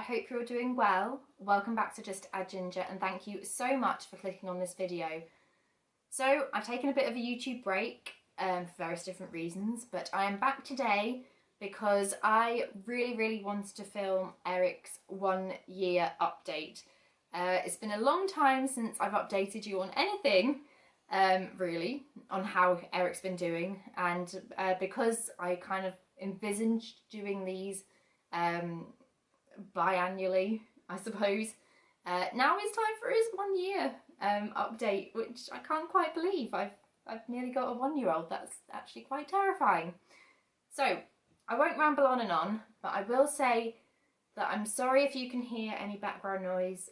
hope you're doing well. Welcome back to Just Add Ginger, and thank you so much for clicking on this video. So I've taken a bit of a YouTube break for various different reasons, but I am back today because I really wanted to film Eric's 1 year update. It's been a long time since I've updated you on anything, really, on how Eric's been doing, and because I kind of envisaged doing these biannually, I suppose. Now it's time for his 1 year update, which I can't quite believe. I've nearly got a 1-year-old. That's actually quite terrifying. So I won't ramble on and on, but I will say that I'm sorry if you can hear any background noise.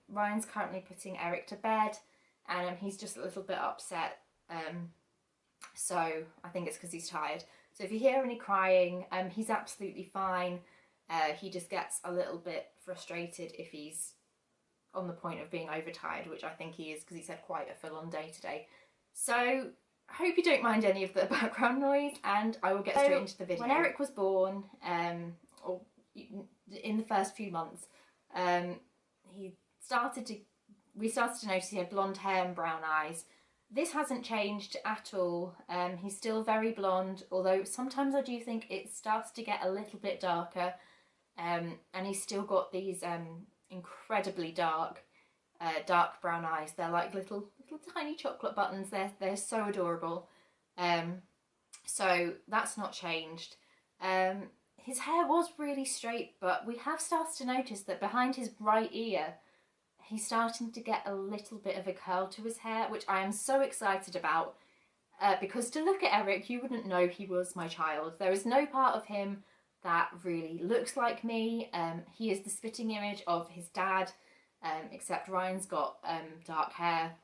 Ryan's currently putting Eric to bed, and he's just a little bit upset. So I think it's because he's tired. So if you hear any crying, he's absolutely fine. He just gets a little bit frustrated if he's on the point of being overtired, which I think he is because he's had quite a full-on day today. So I hope you don't mind any of the background noise, and I will get straight into the video. When Eric was born, or in the first few months, we started to notice he had blonde hair and brown eyes. This hasn't changed at all. He's still very blonde, although sometimes I do think it starts to get a little bit darker. And he's still got these incredibly dark brown eyes. They're like little tiny chocolate buttons. They're so adorable. So that's not changed. His hair was really straight, but we have started to notice that behind his right ear, he's starting to get a little bit of a curl to his hair, which I am so excited about, because to look at Eric, you wouldn't know he was my child. There is no part of him that really looks like me. He is the spitting image of his dad, except Ryan's got dark hair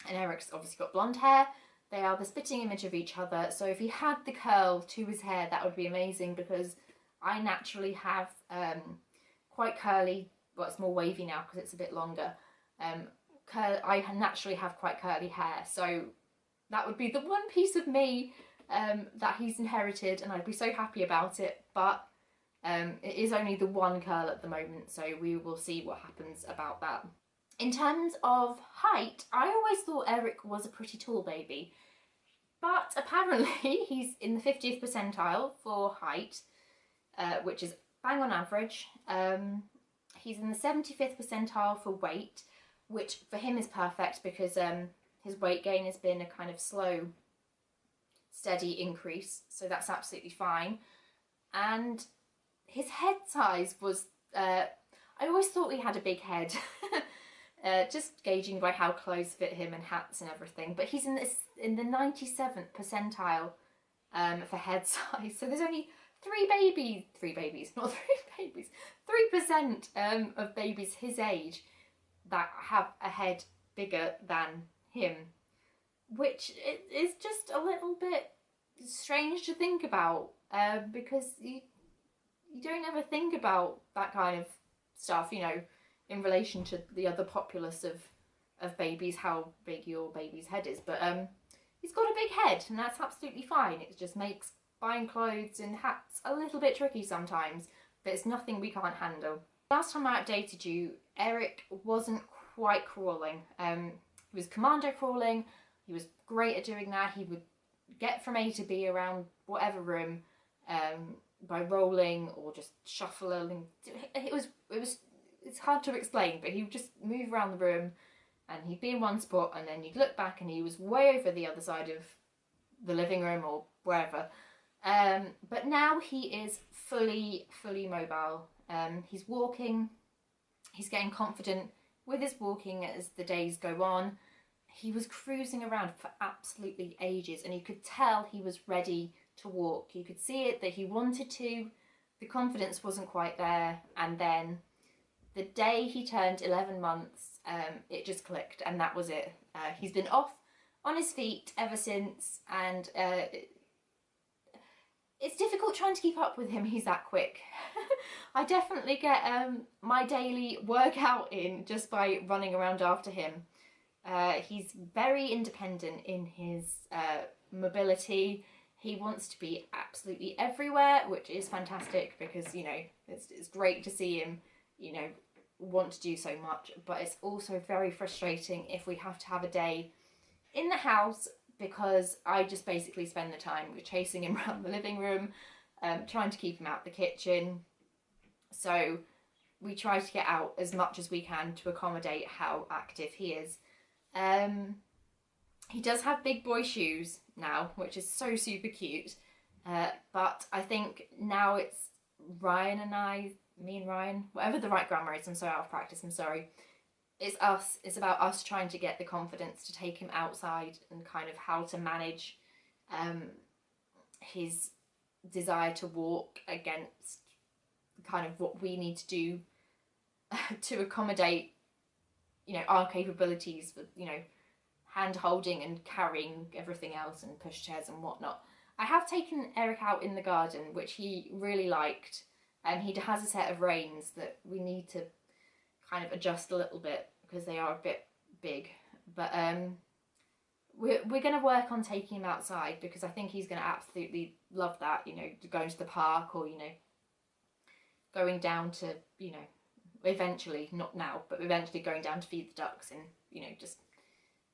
and Eric's obviously got blonde hair. They are the spitting image of each other. So if he had the curl to his hair, that would be amazing, because I naturally have quite curly, well, it's more wavy now because it's a bit longer. I naturally have quite curly hair, so that would be the one piece of me that he's inherited, and I'd be so happy about it. But it is only the one curl at the moment, so we will see what happens about that. In terms of height, I always thought Eric was a pretty tall baby, but apparently he's in the 50th percentile for height, which is bang on average. He's in the 75th percentile for weight, which for him is perfect because his weight gain has been a kind of slow, steady increase, so that's absolutely fine. And his head size was, I always thought he had a big head, just gauging by how clothes fit him and hats and everything, but he's in the 97th percentile for head size, so there's only 3% of babies his age that have a head bigger than him, which is just a little bit strange to think about, because you don't ever think about that kind of stuff, you know, in relation to the other populace of babies, how big your baby's head is. But he's got a big head, and that's absolutely fine. It just makes buying clothes and hats a little bit tricky sometimes, but it's nothing we can't handle. Last time I updated you, Eric wasn't quite crawling. He was commando crawling. He was great at doing that. He would get from A to B around whatever room by rolling or just shuffling. It's hard to explain, but he would just move around the room and he'd be in one spot, and then you'd look back and he was way over the other side of the living room or wherever. But now he is fully mobile. He's walking, he's getting confident with his walking as the days go on. He was cruising around for absolutely ages, and you could tell he was ready to walk. You could see it, that he wanted to. The confidence wasn't quite there, and then the day he turned 11 months, it just clicked, and that was it. He's been off on his feet ever since, and it's difficult trying to keep up with him. He's that quick. I definitely get my daily workout in just by running around after him. He's very independent in his mobility. He wants to be absolutely everywhere, which is fantastic because, you know, it's great to see him you know, want to do so much, but it's also very frustrating if we have to have a day in the house, because I just basically spend the time chasing him around the living room, trying to keep him out the kitchen. So we try to get out as much as we can to accommodate how active he is. He does have big boy shoes now, which is so super cute. But I think now it's Ryan and I, me and Ryan, whatever the right grammar is, I'm so out of practice, I'm sorry. It's us, it's about us trying to get the confidence to take him outside, and kind of how to manage his desire to walk against kind of what we need to do to accommodate, you know, our capabilities with, you know, hand holding and carrying everything else and pushchairs and whatnot. I have taken Eric out in the garden, which he really liked, and he has a set of reins that we need to kind of adjust a little bit because they are a bit big. But we're going to work on taking him outside, because I think he's going to absolutely love that, you know, going to the park, or, you know, going down to, you know, eventually, not now, but eventually going down to feed the ducks and, you know, just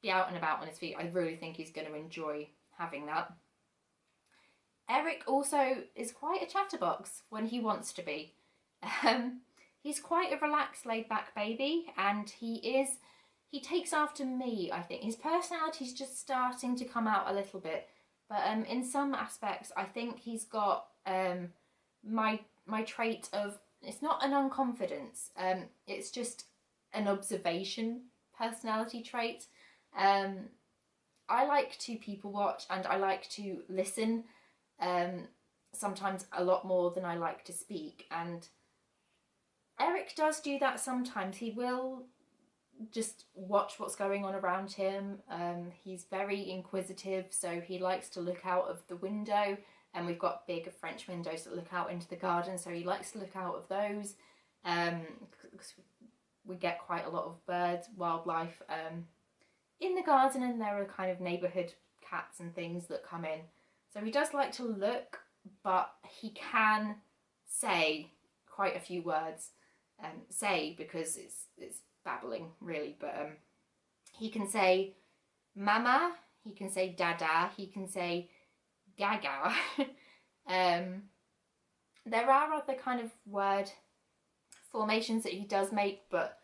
be out and about on his feet. I really think he's going to enjoy having that. Eric also is quite a chatterbox when he wants to be. He's quite a relaxed, laid-back baby, and he takes after me, I think. His personality's just starting to come out a little bit, but in some aspects I think he's got my trait of, it's not an unconfidence, it's just an observation personality trait. I like to people watch, and I like to listen, sometimes a lot more than I like to speak, and Eric does do that sometimes. He will just watch what's going on around him. He's very inquisitive, so he likes to look out of the window, and we've got big French windows that look out into the garden, so he likes to look out of those. We get quite a lot of birds, wildlife in the garden, and there are kind of neighbourhood cats and things that come in. So he does like to look, but he can say quite a few words. Say, because it's babbling really, but he can say mama, he can say dada, he can say gaga. There are other kind of word formations that he does make, but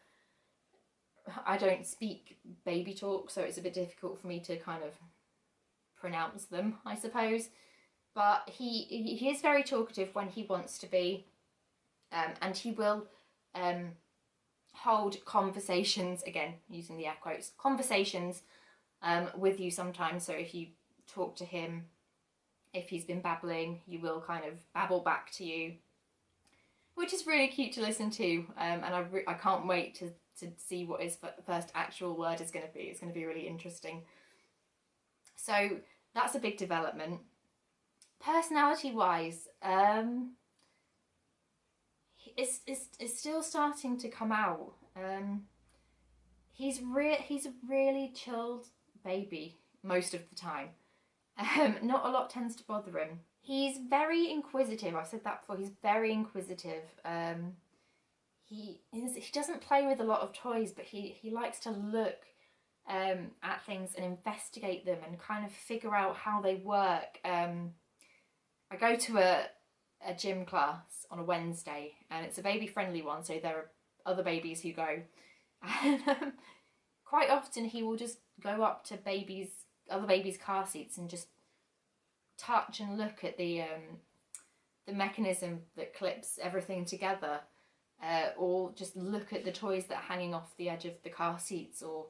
I don't speak baby talk, so it's a bit difficult for me to kind of pronounce them, I suppose. But he is very talkative when he wants to be, and he will hold conversations, again using the air quotes, conversations with you sometimes. So if you talk to him, if he's been babbling, he will kind of babble back to you, which is really cute to listen to, and I can't wait to see what his first actual word is going to be. It's going to be really interesting. So that's a big development. Personality wise, it's still starting to come out. He's a really chilled baby most of the time. Not a lot tends to bother him. He's very inquisitive. I've said that before. He's very inquisitive. He doesn't play with a lot of toys, but he likes to look at things and investigate them and kind of figure out how they work. I go to a gym class on a Wednesday, and it's a baby friendly one, so there are other babies who go, and quite often he will just go up to other babies' car seats and just touch and look at the mechanism that clips everything together, or just look at the toys that are hanging off the edge of the car seats, or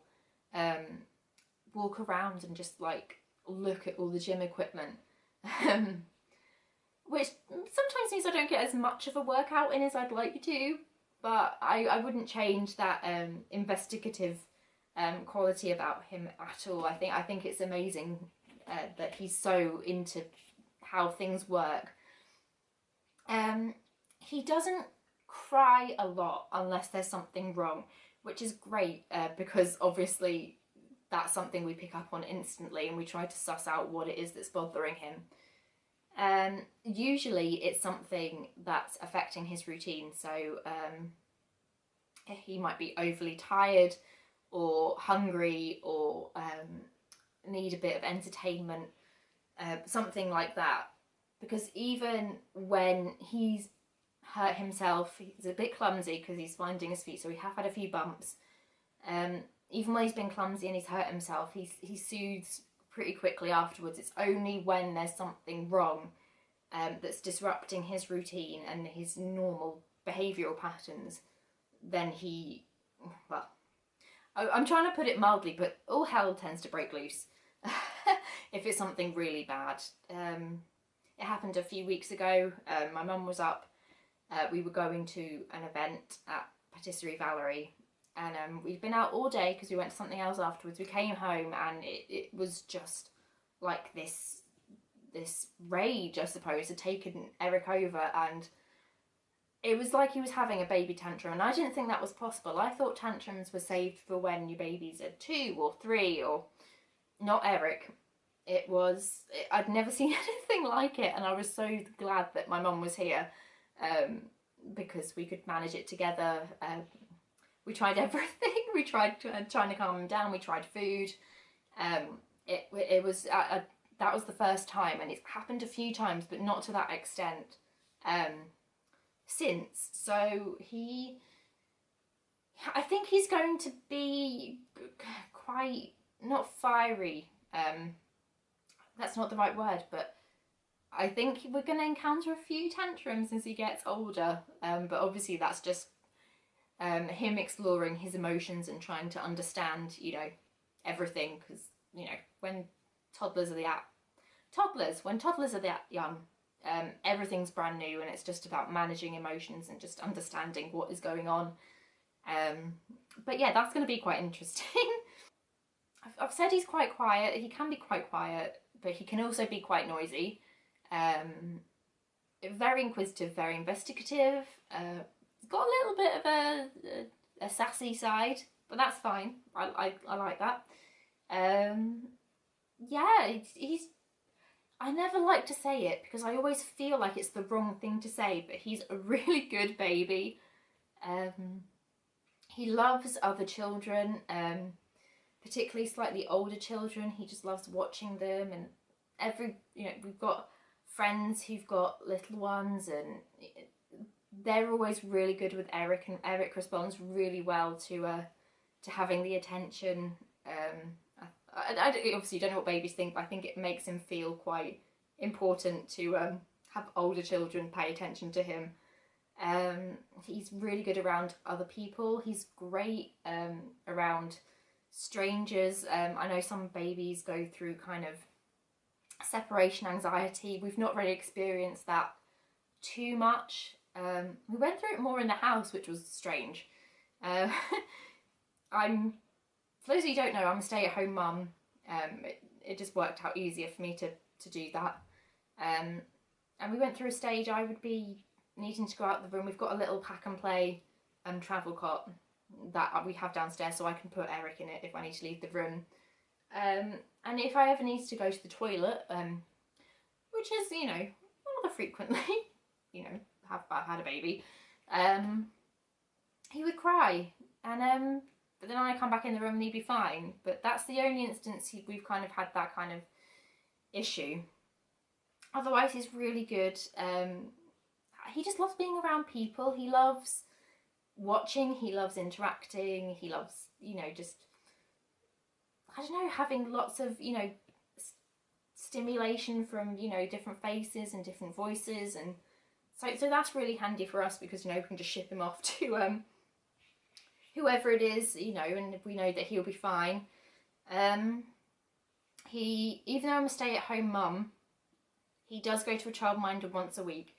walk around and just like look at all the gym equipment. Which sometimes means I don't get as much of a workout in as I'd like to, but I wouldn't change that investigative quality about him at all. I think it's amazing that he's so into how things work. He doesn't cry a lot unless there's something wrong, which is great, because obviously that's something we pick up on instantly, and we try to suss out what it is that's bothering him. Usually it's something that's affecting his routine, so He might be overly tired or hungry or need a bit of entertainment, something like that. Because even when he's hurt himself, he's a bit clumsy because he's finding his feet, so we have had a few bumps. Even when he's been clumsy and he's hurt himself, he soothes pretty quickly afterwards. It's only when there's something wrong that's disrupting his routine and his normal behavioural patterns, then he, well, I'm trying to put it mildly, but all hell tends to break loose if it's something really bad. It happened a few weeks ago. My mum was up. We were going to an event at Patisserie Valerie, and we'd been out all day because we went to something else afterwards. We came home and it was just like this rage, I suppose, had taken Eric over, and it was like he was having a baby tantrum, and I didn't think that was possible. I thought tantrums were saved for when your babies are 2 or 3, or not Eric. I'd never seen anything like it, and I was so glad that my mum was here, because we could manage it together. We tried everything. We tried trying to calm him down. We tried food. It was that was the first time, and it's happened a few times, but not to that extent since. So I think he's going to be quite, not fiery. That's not the right word, but I think we're going to encounter a few tantrums as he gets older. But obviously that's just him exploring his emotions and trying to understand, everything. Because, when toddlers are that young, everything's brand new, and it's just about managing emotions and just understanding what is going on. But yeah, that's going to be quite interesting. I've said he's quite quiet. He can be quite quiet, but he can also be quite noisy. Very inquisitive, very investigative. Got a little bit of a sassy side, but that's fine. I like that. Yeah, he's. I never like to say it because I always feel like it's the wrong thing to say, but he's a really good baby. He loves other children, particularly slightly older children. He just loves watching them, and we've got friends who've got little ones, and they're always really good with Eric, and Eric responds really well to having the attention. I obviously don't know what babies think, but I think it makes him feel quite important to have older children pay attention to him. He's really good around other people. He's great around strangers. I know some babies go through kind of separation anxiety. We've not really experienced that too much. We went through it more in the house, which was strange. For those of you who don't know, I'm a stay-at-home mum. It just worked out easier for me to do that. And we went through a stage I would be needing to go out the room. We've got a little pack and play travel cot that we have downstairs, so I can put Eric in it if I need to leave the room. And if I ever need to go to the toilet, which is, rather frequently, I've had a baby, he would cry, and but then I come back in the room and he'd be fine. But that's the only instance we've kind of had that kind of issue. Otherwise, he's really good. He just loves being around people. He loves watching. He loves interacting. He loves, just, I don't know, having lots of, stimulation from, different faces and different voices. And so that's really handy for us because, we can just ship him off to whoever it is, and we know that he'll be fine. Even though I'm a stay-at-home mum, he does go to a childminder once a week.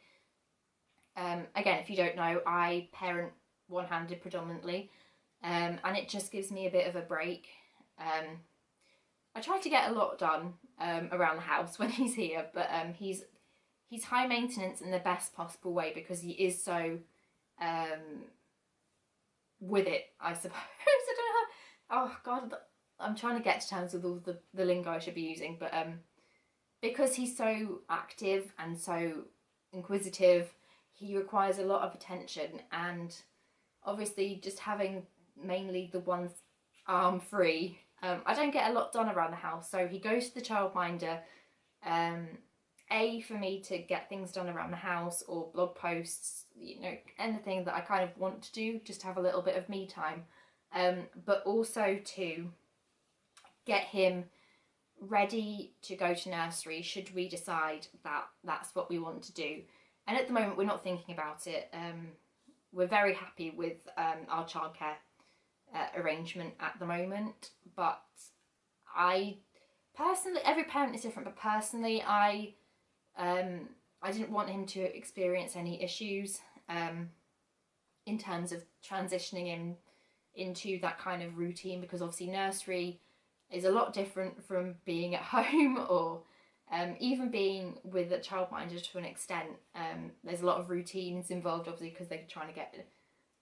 Again, if you don't know, I parent one-handed predominantly, and it just gives me a bit of a break. I try to get a lot done around the house when he's here, but he's high maintenance in the best possible way because he is so with it, I suppose. I don't know how, oh god, I'm trying to get to terms with all the lingo I should be using, but because he's so active and so inquisitive, he requires a lot of attention, and obviously just having mainly the one arm free, I don't get a lot done around the house. So he goes to the childminder, for me to get things done around the house, or blog posts, you know, anything that I kind of want to do, just to have a little bit of me time, but also to get him ready to go to nursery should we decide that that's what we want to do. And at the moment we're not thinking about it. We're very happy with our childcare arrangement at the moment, but I personally, every parent is different, but personally I didn't want him to experience any issues in terms of transitioning him into that kind of routine, because obviously nursery is a lot different from being at home, or even being with a childminder to an extent. There's a lot of routines involved, obviously, because they're trying to get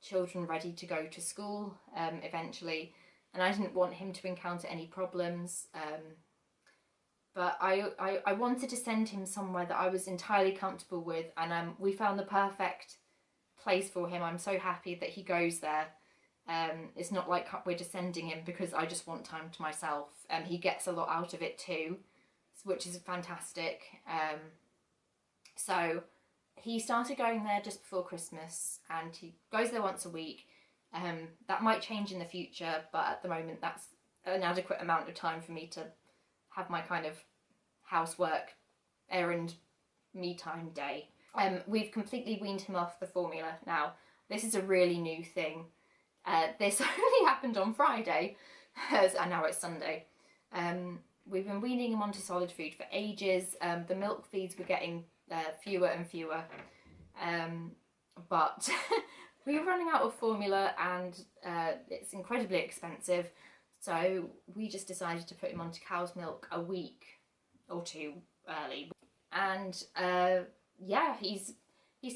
children ready to go to school eventually, and I didn't want him to encounter any problems. But I wanted to send him somewhere that I was entirely comfortable with, and we found the perfect place for him. I'm so happy that he goes there. It's not like we're just sending him because I just want time to myself. He gets a lot out of it too, which is fantastic. So he started going there just before Christmas, and he goes there once a week. That might change in the future, but at the moment that's an adequate amount of time for me to have my kind of housework, errand, me time day. We've completely weaned him off the formula now. This is a really new thing. This only happened on Friday, and now it's Sunday. We've been weaning him onto solid food for ages. The milk feeds were getting fewer and fewer, but we were running out of formula, and it's incredibly expensive. So we just decided to put him onto cow's milk a week or two early, and yeah, he's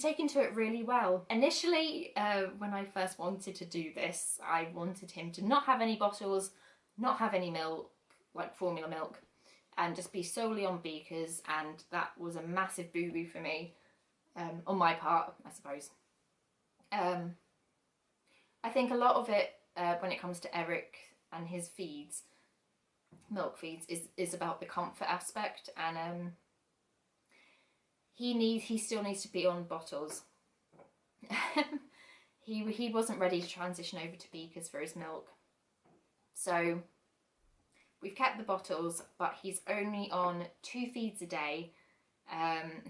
taken to it really well. Initially, when I first wanted to do this, I wanted him to not have any bottles, not have any milk, like formula milk, and just be solely on beakers, and that was a massive boo-boo for me, on my part, I suppose. I think a lot of it, when it comes to Eric and his feeds, milk feeds, is about the comfort aspect, and he still needs to be on bottles. he wasn't ready to transition over to beakers for his milk, so we've kept the bottles, but he's only on 2 feeds a day.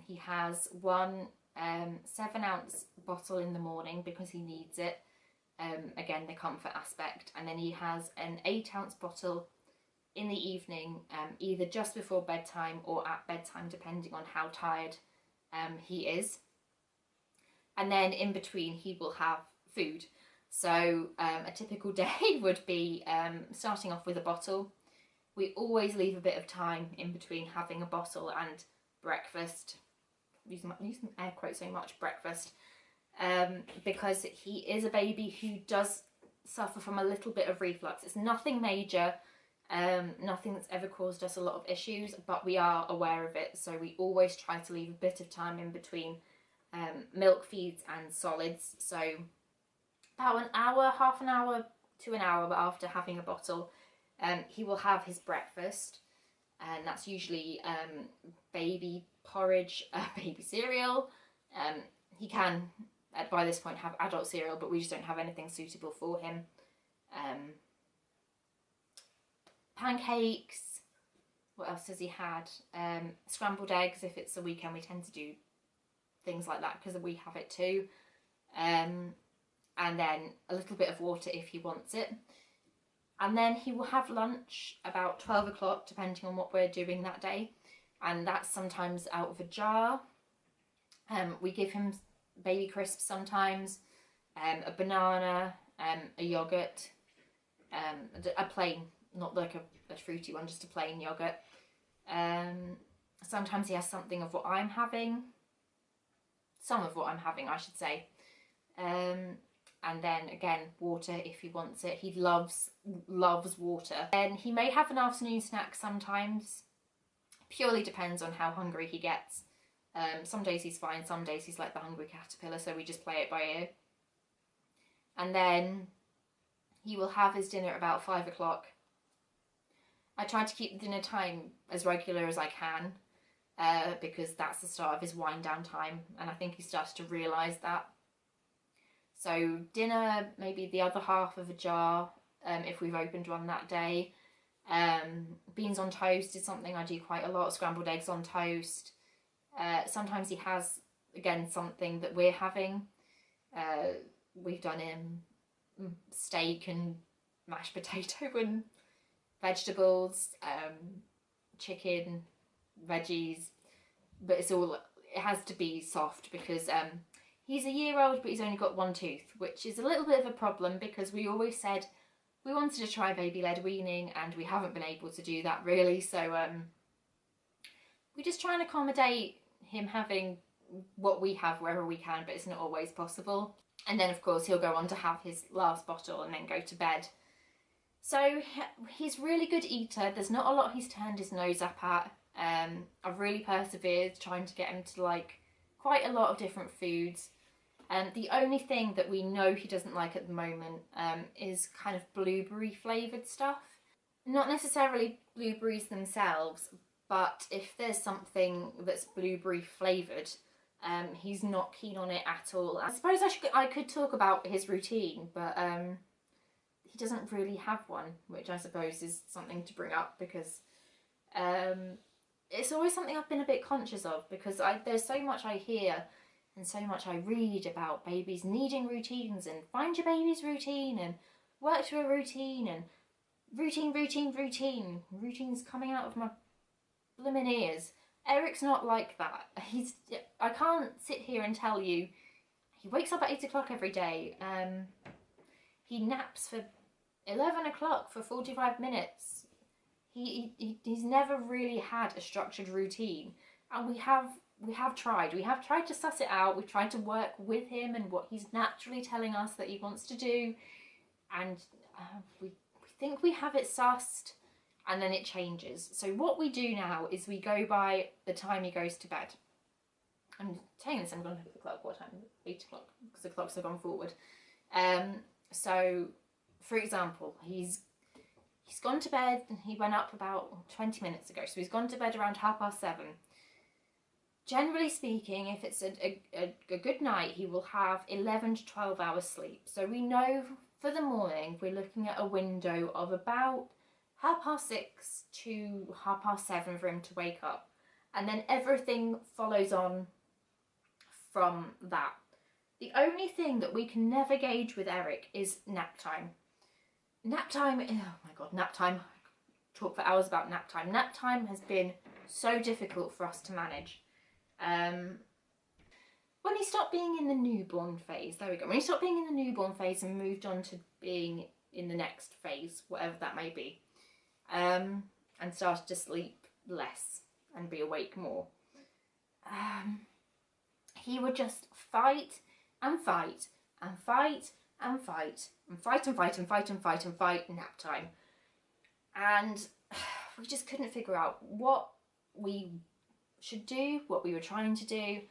He has one 7-ounce bottle in the morning because he needs it, again the comfort aspect, and then he has an 8-ounce bottle in the evening, either just before bedtime or at bedtime, depending on how tired he is. And then in between he will have food. So a typical day would be starting off with a bottle. We always leave a bit of time in between having a bottle and breakfast. Using air quotes so much, breakfast, because he is a baby who does suffer from a little bit of reflux. It's nothing major, nothing that's ever caused us a lot of issues, but we are aware of it, so we always try to leave a bit of time in between milk feeds and solids. So about an hour, half an hour to an hour after having a bottle, he will have his breakfast, and that's usually baby porridge, baby cereal. He can, by this point, have adult cereal, but we just don't have anything suitable for him. Pancakes. What else has he had? Scrambled eggs. If it's a weekend, we tend to do things like that because we have it too. And then a little bit of water if he wants it. And then he will have lunch about 12 o'clock, depending on what we're doing that day. And that's sometimes out of a jar. We give him baby crisps sometimes, a banana, a yogurt, a plain, not like a fruity one, just a plain yogurt. Sometimes he has something of what I'm having. Some of what I'm having, I should say. And then again, water if he wants it. He loves water. And he may have an afternoon snack sometimes. Purely depends on how hungry he gets. Some days he's fine, some days he's like the hungry caterpillar, so we just play it by ear. and then he will have his dinner at about 5 o'clock. I try to keep the dinner time as regular as I can, because that's the start of his wind down time, and I think he started to realise that. So dinner, maybe the other half of a jar, if we've opened one that day. Beans on toast is something I do quite a lot, scrambled eggs on toast. Sometimes he has, again, something that we're having. We've done him steak and mashed potato and vegetables, chicken, veggies, but it has to be soft because he's a year old, but he's only got one tooth, which is a little bit of a problem because we always said we wanted to try baby-led weaning and we haven't been able to do that really, so we just try and accommodate him having what we have wherever we can, but it's not always possible. And then of course he'll go on to have his last bottle and then go to bed. So he's a really good eater. There's not a lot he's turned his nose up at. I've really persevered trying to get him to like quite a lot of different foods. The only thing that we know he doesn't like at the moment is kind of blueberry flavoured stuff. Not necessarily blueberries themselves, but if there's something that's blueberry flavoured, he's not keen on it at all. I suppose I could talk about his routine, but he doesn't really have one, which I suppose is something to bring up because it's always something I've been a bit conscious of because there's so much I hear and so much I read about babies needing routines and find your baby's routine and work to a routine and routines coming out of my blooming ears. Eric's not like that. I can't sit here and tell you he wakes up at 8 o'clock every day. He naps for 11 o'clock for 45 minutes. He's never really had a structured routine, and we have tried to suss it out. We've tried to work with him and what he's naturally telling us that he wants to do, and we think we have it sussed, and then it changes. So what we do now is we go by the time he goes to bed. I'm saying this, I'm going to look at the clock. What time? 8 o'clock, because the clocks have gone forward. So for example, he's gone to bed, he went up about 20 minutes ago, so he's gone to bed around 7:30. Generally speaking, if it's a good night, he will have 11 to 12 hours sleep. So we know for the morning, we're looking at a window of about 6:30 to 7:30 for him to wake up. And then everything follows on from that. The only thing that we can never gauge with Eric is nap time. Nap time, oh my god, nap time. Talk for hours about nap time. Nap time has been so difficult for us to manage. When he stopped being in the newborn phase, there we go. When he stopped being in the newborn phase and moved on to being in the next phase, whatever that may be, and started to sleep less and be awake more, he would just fight and fight and fight and fight and fight and fight and fight and fight and fight nap time. And we just couldn't figure out what we should do, what we were trying to do.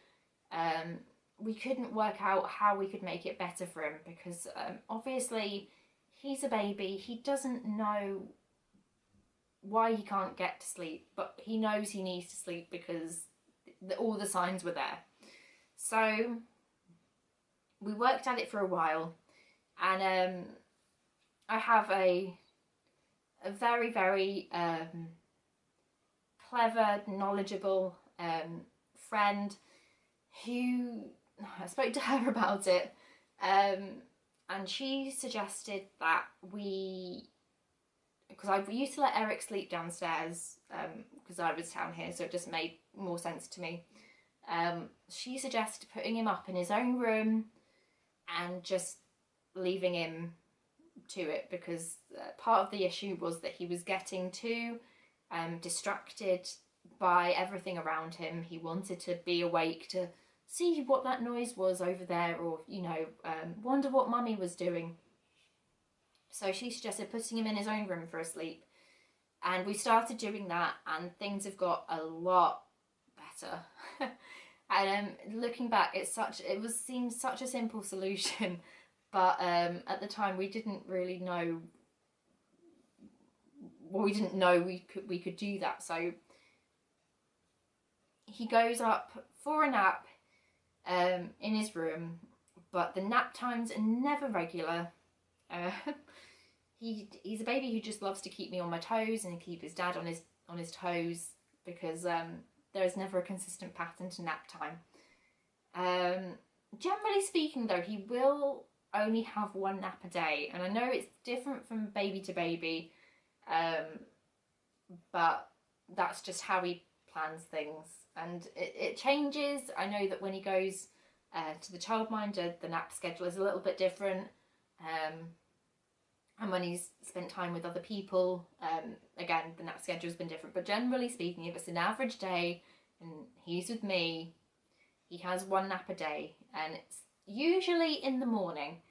We couldn't work out how we could make it better for him because obviously he's a baby. He doesn't know why he can't get to sleep, but he knows he needs to sleep because all the signs were there. So we worked at it for a while, and I have a very, very clever, knowledgeable friend who, I spoke to her about it, and she suggested that because I used to let Eric sleep downstairs because I was down here, so it just made more sense to me. She suggested putting him up in his own room and just leaving him to it because part of the issue was that he was getting too distracted by everything around him. He wanted to be awake to see what that noise was over there, or wonder what mummy was doing. So she suggested putting him in his own room for a sleep, and we started doing that, and things have got a lot better. And looking back, it seems such a simple solution, but at the time we didn't really know, well, we didn't know we could do that. So he goes up for a nap in his room, but the nap times are never regular. He's a baby who just loves to keep me on my toes and keep his dad on his toes, because there is never a consistent pattern to nap time. Generally speaking, though, he will only have one nap a day, and I know it's different from baby to baby, but that's just how he plans things, and it changes. I know that when he goes to the childminder, the nap schedule is a little bit different, and when he's spent time with other people, again, the nap schedule has been different. But generally speaking, if it's an average day and he's with me, he has one nap a day, and it's usually in the morning.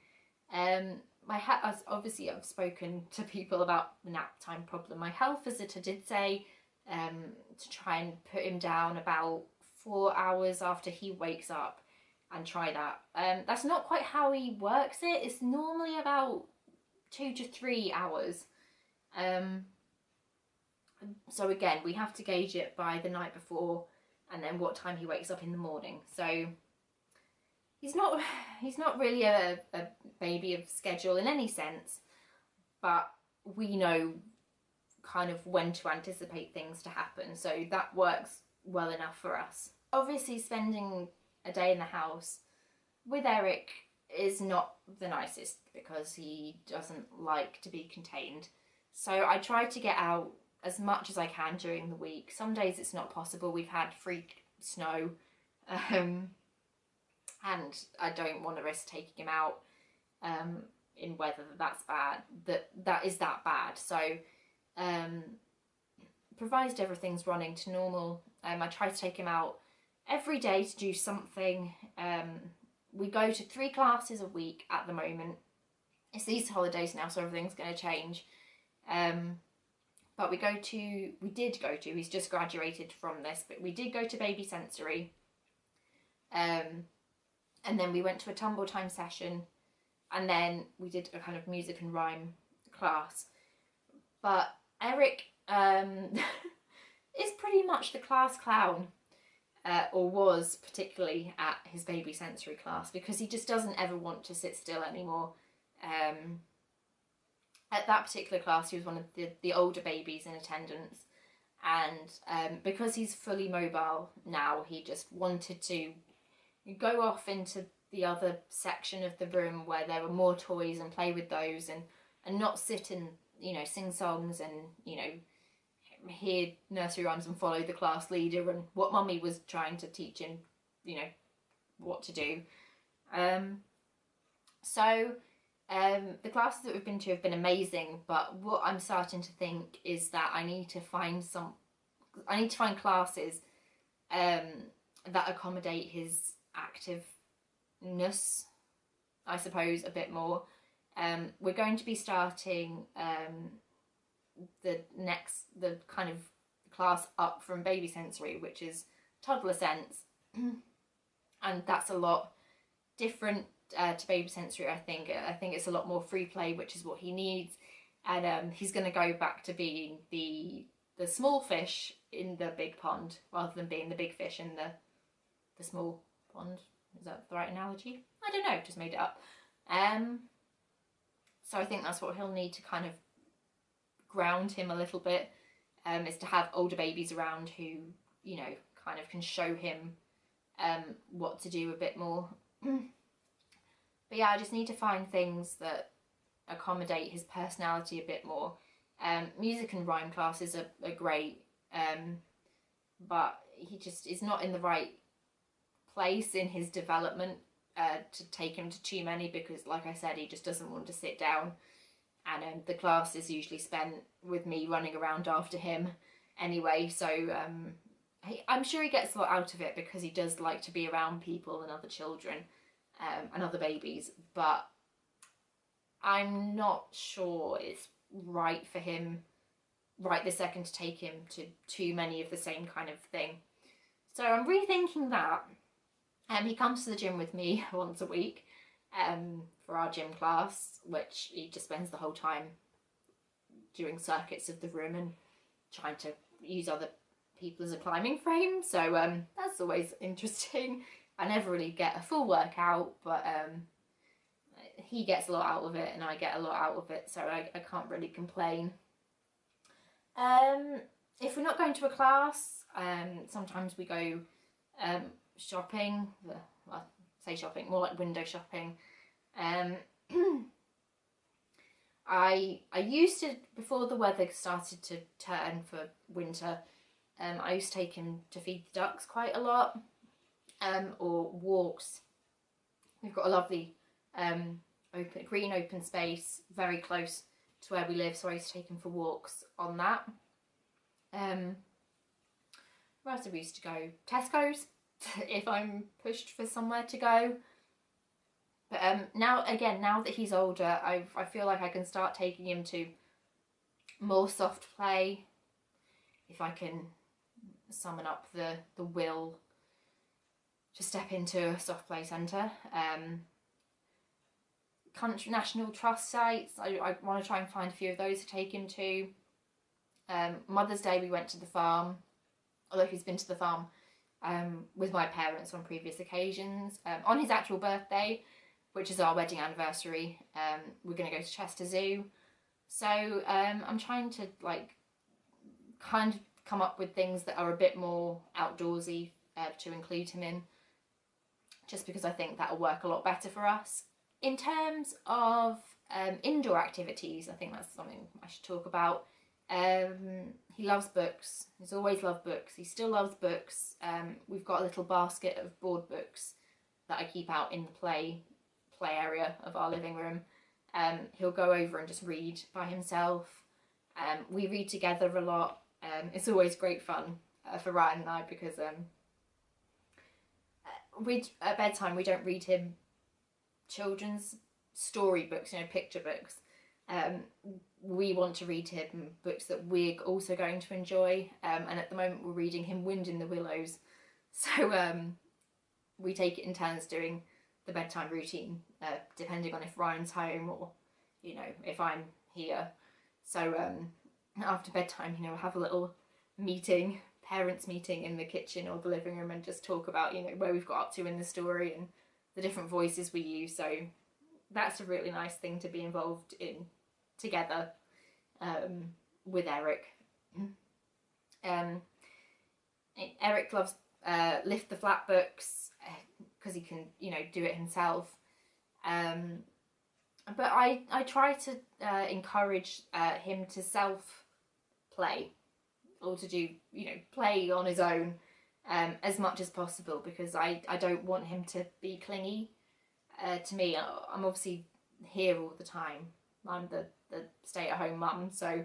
Obviously I've spoken to people about the nap time problem. My health visitor did say to try and put him down about 4 hours after he wakes up and try that. That's not quite how he works it. It's normally about 2 to 3 hours. So again, we have to gauge it by the night before and then what time he wakes up in the morning. So he's not really a baby of schedule in any sense, but we know kind of when to anticipate things to happen, so that works well enough for us. Obviously, spending a day in the house with Eric is not the nicest because he doesn't like to be contained. So I try to get out as much as I can during the week. Some days it's not possible. We've had freak snow, and I don't want to risk taking him out in weather that's bad. That is that bad. So provided everything's running to normal, I try to take him out every day to do something. We go to 3 classes a week at the moment. It's these holidays now, so everything's going to change. But we did go to, he's just graduated from this, but we did go to baby sensory. And then we went to a tumble time session, and then we did a kind of music and rhyme class. But Eric is pretty much the class clown, or was particularly at his baby sensory class, because he just doesn't ever want to sit still anymore. At that particular class, he was one of the older babies in attendance, and because he's fully mobile now, he just wanted to go off into the other section of the room where there were more toys and play with those, and not sit and, sing songs and, hear nursery rhymes and follow the class leader and what mummy was trying to teach him, what to do. The classes that we've been to have been amazing, but what I'm starting to think is that I need to find classes that accommodate his activeness, I suppose, a bit more. We're going to be starting the kind of class up from baby sensory, which is toddler sense, and that's a lot different to baby sensory. I think it's a lot more free play, which is what he needs, and he's going to go back to being the small fish in the big pond rather than being the big fish in the small pond. Is that the right analogy? I don't know, just made it up. So I think that's what he'll need to kind of ground him a little bit, is to have older babies around who, kind of can show him what to do a bit more. But yeah, I just need to find things that accommodate his personality a bit more. Music and rhyme classes are great, but he just is not in the right place in his development to take him to too many, because, like I said, he just doesn't want to sit down, and the class is usually spent with me running around after him anyway, so I'm sure he gets a lot out of it because he does like to be around people and other children and other babies, but I'm not sure it's right for him right this second to take him to too many of the same kind of thing. So I'm rethinking that. He comes to the gym with me once a week for our gym class, which he just spends the whole time doing circuits of the room and trying to use other people as a climbing frame. So that's always interesting. I never really get a full workout, but he gets a lot out of it and I get a lot out of it, so I can't really complain. If we're not going to a class, sometimes we go shopping. Well, say shopping, more like window shopping. I used to, before the weather started to turn for winter, I used to take him to feed the ducks quite a lot, or walks. We've got a lovely green open space very close to where we live, so I used to take him for walks on that. Where else did we used to go? Tesco's, if I'm pushed for somewhere to go. But now that he's older, I feel like I can start taking him to more soft play, if I can summon up the will to step into a soft play centre. Country National Trust sites, I want to try and find a few of those to take him to. Mother's Day we went to the farm, although he's been to the farm with my parents on previous occasions. On his actual birthday, which is our wedding anniversary, we're going to go to Chester Zoo. So I'm trying to kind of come up with things that are a bit more outdoorsy to include him in, just because I think that'll work a lot better for us. In terms of indoor activities, I think that's something I should talk about. He loves books. He's always loved books. He still loves books. We've got a little basket of board books that I keep out in the play area of our living room. He'll go over and just read by himself. We read together a lot. It's always great fun for Ryan and I, because at bedtime we don't read him children's storybooks, picture books. We want to read him books that we're also going to enjoy, and at the moment we're reading him Wind in the Willows, so we take it in turns doing the bedtime routine, depending on if Ryan's home or if I'm here. So after bedtime, we'll have a little meeting, parents meeting in the kitchen or the living room, and just talk about where we've got up to in the story and the different voices we use. So that's a really nice thing to be involved in together with Eric. Eric loves Lift the Flat books because he can do it himself. But I try to encourage him to self-play, or to do play on his own as much as possible, because I don't want him to be clingy to me. I'm obviously here all the time. I'm the stay-at-home mum, so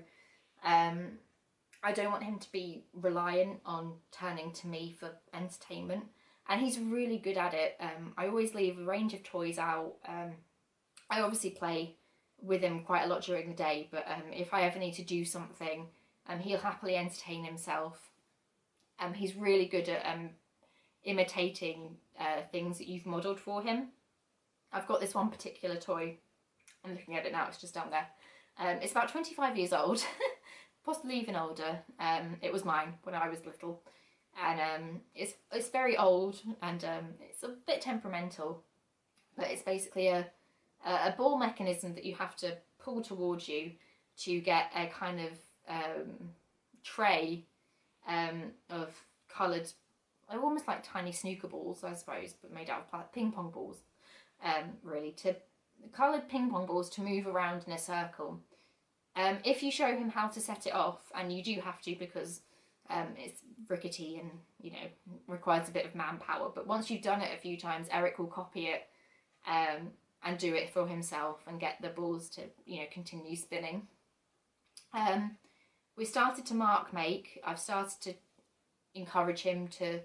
I don't want him to be reliant on turning to me for entertainment, and he's really good at it. I always leave a range of toys out. I obviously play with him quite a lot during the day, but if I ever need to do something, he'll happily entertain himself. He's really good at imitating things that you've modelled for him. I've got this one particular toy. I'm looking at it now, it's just down there. It's about 25 years old, possibly even older. It was mine when I was little. And it's very old, and it's a bit temperamental. But it's basically a ball mechanism that you have to pull towards you to get a kind of tray of coloured, almost like tiny snooker balls, I suppose, but made out of ping pong balls, really, to coloured ping pong balls to move around in a circle. If you show him how to set it off, and you do have to because it's rickety and requires a bit of manpower, but once you've done it a few times, Eric will copy it and do it for himself and get the balls to continue spinning. We started to mark make. I've started to encourage him to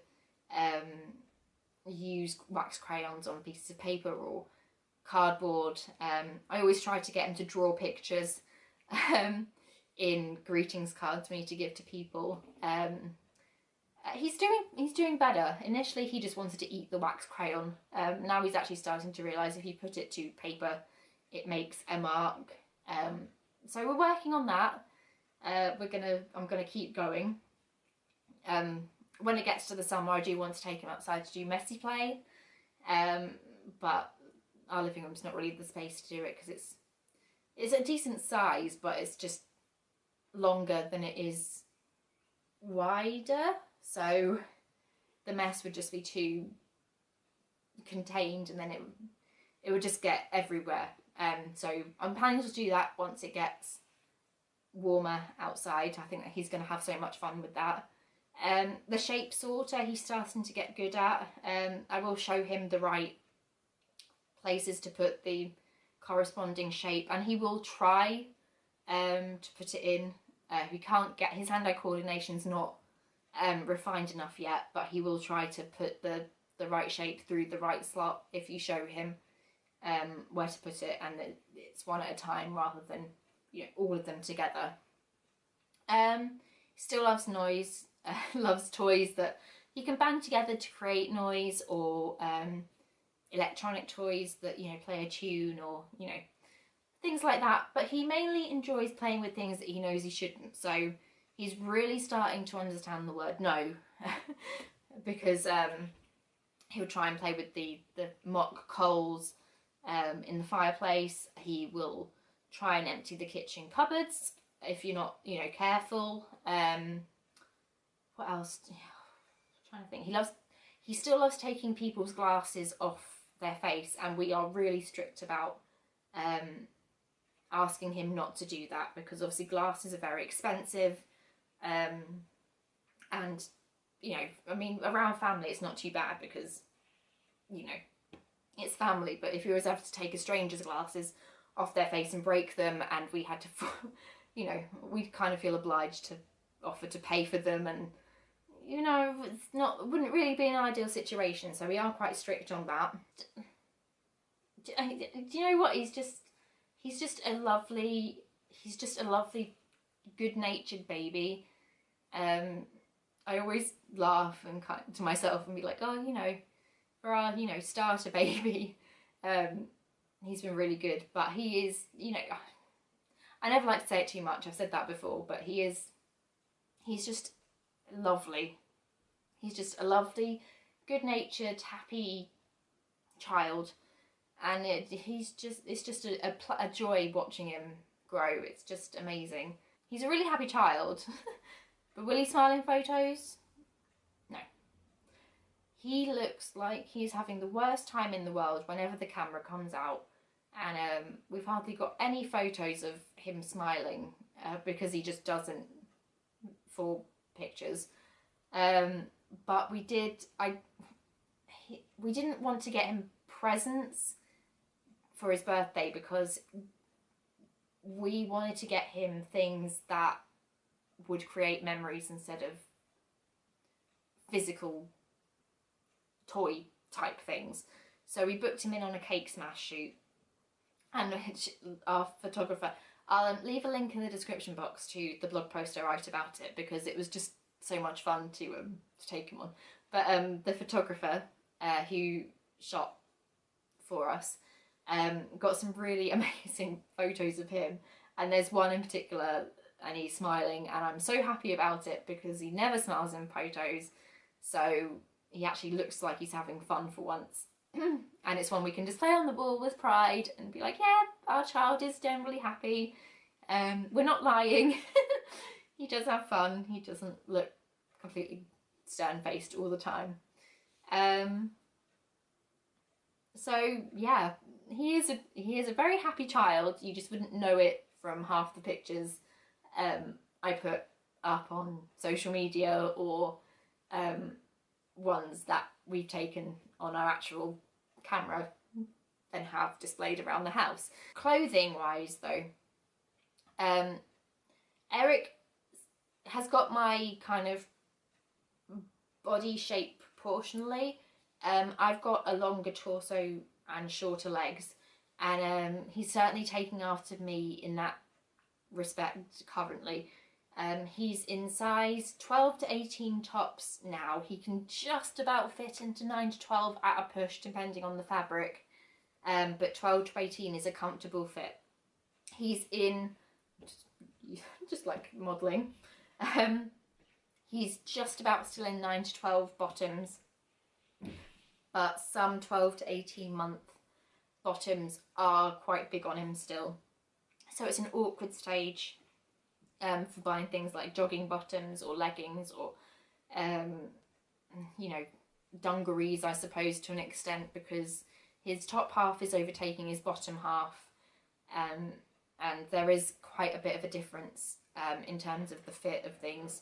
use wax crayons on pieces of paper or cardboard. I always try to get him to draw pictures in greetings cards for me to give to people. He's doing better. Initially, he just wanted to eat the wax crayon. Now he's actually starting to realise if you put it to paper, it makes a mark. So we're working on that. I'm gonna keep going. When it gets to the summer, I do want to take him outside to do messy play. But our living room's not really the space to do it because it's a decent size, but it's just longer than it is wider. So the mess would just be too contained, and then it would just get everywhere. So I'm planning to do that once it gets warmer outside. I think that he's going to have so much fun with that. The shape sorter he's starting to get good at. I will show him the right places to put the corresponding shape, and he will try to put it in. He can't get his hand-eye coordination's not refined enough yet, but he will try to put the right shape through the right slot if you show him where to put it, and it's one at a time rather than all of them together. Still loves noise, loves toys that he can bang together to create noise, or electronic toys that play a tune, or things like that. But he mainly enjoys playing with things that he knows he shouldn't. So he's really starting to understand the word no, because he'll try and play with the mock coals in the fireplace. He will try and empty the kitchen cupboards if you're not careful. What else? I'm trying to think. He still loves taking people's glasses off their face, and we are really strict about asking him not to do that, because obviously glasses are very expensive, and I mean, around family it's not too bad because it's family. But if you were to have to take a stranger's glasses off their face and break them, and we had to we kind of feel obliged to offer to pay for them, and wouldn't really be an ideal situation, so we are quite strict on that. Do you know what? He's just a lovely, good-natured baby. I always laugh and to myself and be like, oh, for our, starter baby, he's been really good. But he is, I never like to say it too much. I've said that before, but he's just lovely. He's just a lovely, good-natured, happy child, and it's just a joy watching him grow. It's just amazing. He's a really happy child. But will he smile in photos? No. He looks like he's having the worst time in the world whenever the camera comes out, and we've hardly got any photos of him smiling because he just doesn't for pictures. But we didn't want to get him presents for his birthday because we wanted to get him things that would create memories instead of physical toy type things. So we booked him in on a cake smash shoot, and our photographer, I'll leave a link in the description box to the blog post I write about it, because it was just so much fun to take him on. But the photographer who shot for us got some really amazing photos of him, and there's one in particular, and he's smiling, and I'm so happy about it because he never smiles in photos, so he actually looks like he's having fun for once. And it's one we can display on the wall with pride and be like, yeah, our child is generally happy. We're not lying. He does have fun. He doesn't look completely stern-faced all the time. So yeah, he is a very happy child. You just wouldn't know it from half the pictures I put up on social media, or ones that we've taken on our actual camera and have displayed around the house. Clothing wise though, Eric has got my kind of body shape proportionally. I've got a longer torso and shorter legs, and he's certainly taking after me in that respect currently. He's in size 12 to 18 tops now. He can just about fit into 9 to 12 at a push, depending on the fabric. But 12 to 18 is a comfortable fit. He's in, just like modelling, he's just about still in 9 to 12 bottoms, but some 12 to 18 month bottoms are quite big on him still. So it's an awkward stage for buying things like jogging bottoms or leggings or, you know, dungarees, I suppose, to an extent, because his top half is overtaking his bottom half, and there is quite a bit of a difference in terms of the fit of things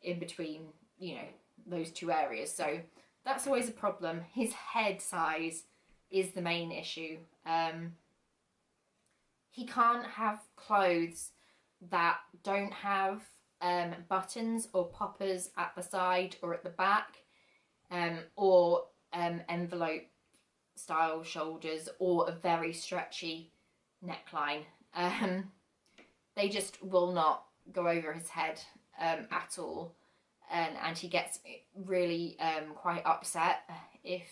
in between, you know, those two areas. So that's always a problem. His head size is the main issue. He can't have clothes that don't have buttons or poppers at the side or at the back, or envelope style shoulders, or a very stretchy neckline. They just will not go over his head at all, and he gets really quite upset if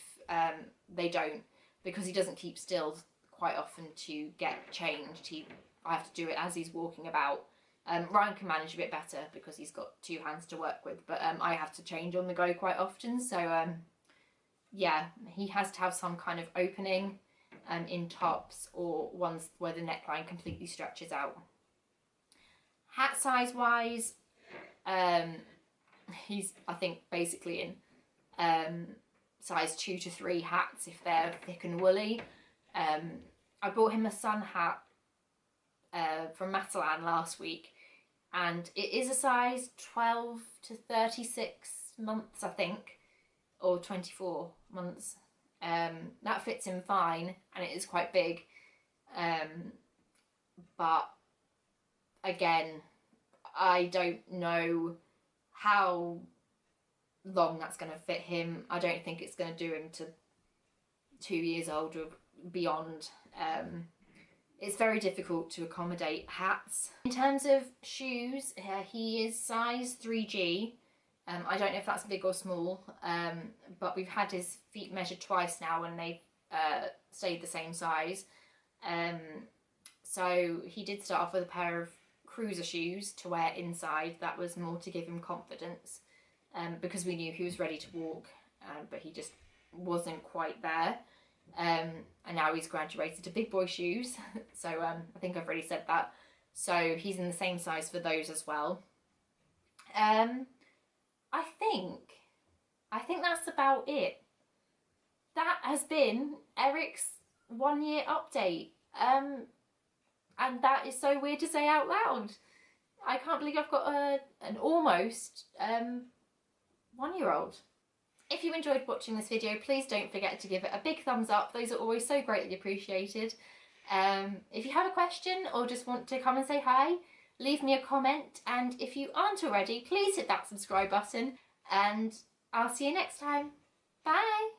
they don't, because he doesn't keep still quite often to get changed. I have to do it as he's walking about. Ryan can manage a bit better because he's got two hands to work with, but I have to change on the go quite often. So yeah, he has to have some kind of opening in tops, or ones where the neckline completely stretches out. Hat size wise, he's, I think, basically in size 2 to 3 hats if they're thick and woolly. I bought him a sun hat from Matalan last week, and it is a size 12 to 36 months, I think, or 24 months. That fits him fine, and it is quite big, but again, I don't know how long that's going to fit him. I don't think it's going to do him to 2 years old or beyond. It's very difficult to accommodate hats. In terms of shoes, he is size 3G. I don't know if that's big or small, but we've had his feet measured twice now and they've stayed the same size. So he did start off with a pair of cruiser shoes to wear inside. That was more to give him confidence, because we knew he was ready to walk, but he just wasn't quite there. And now he's graduated to big boy shoes, so I think I've already said that. So he's in the same size for those as well. I think that's about it. That has been Eric's 1 year update. And that is so weird to say out loud. I can't believe I've got an almost 1 year old. If you enjoyed watching this video, please don't forget to give it a big thumbs up. Those are always so greatly appreciated. If you have a question or just want to come and say hi, leave me a comment. And if you aren't already, please hit that subscribe button. And I'll see you next time. Bye!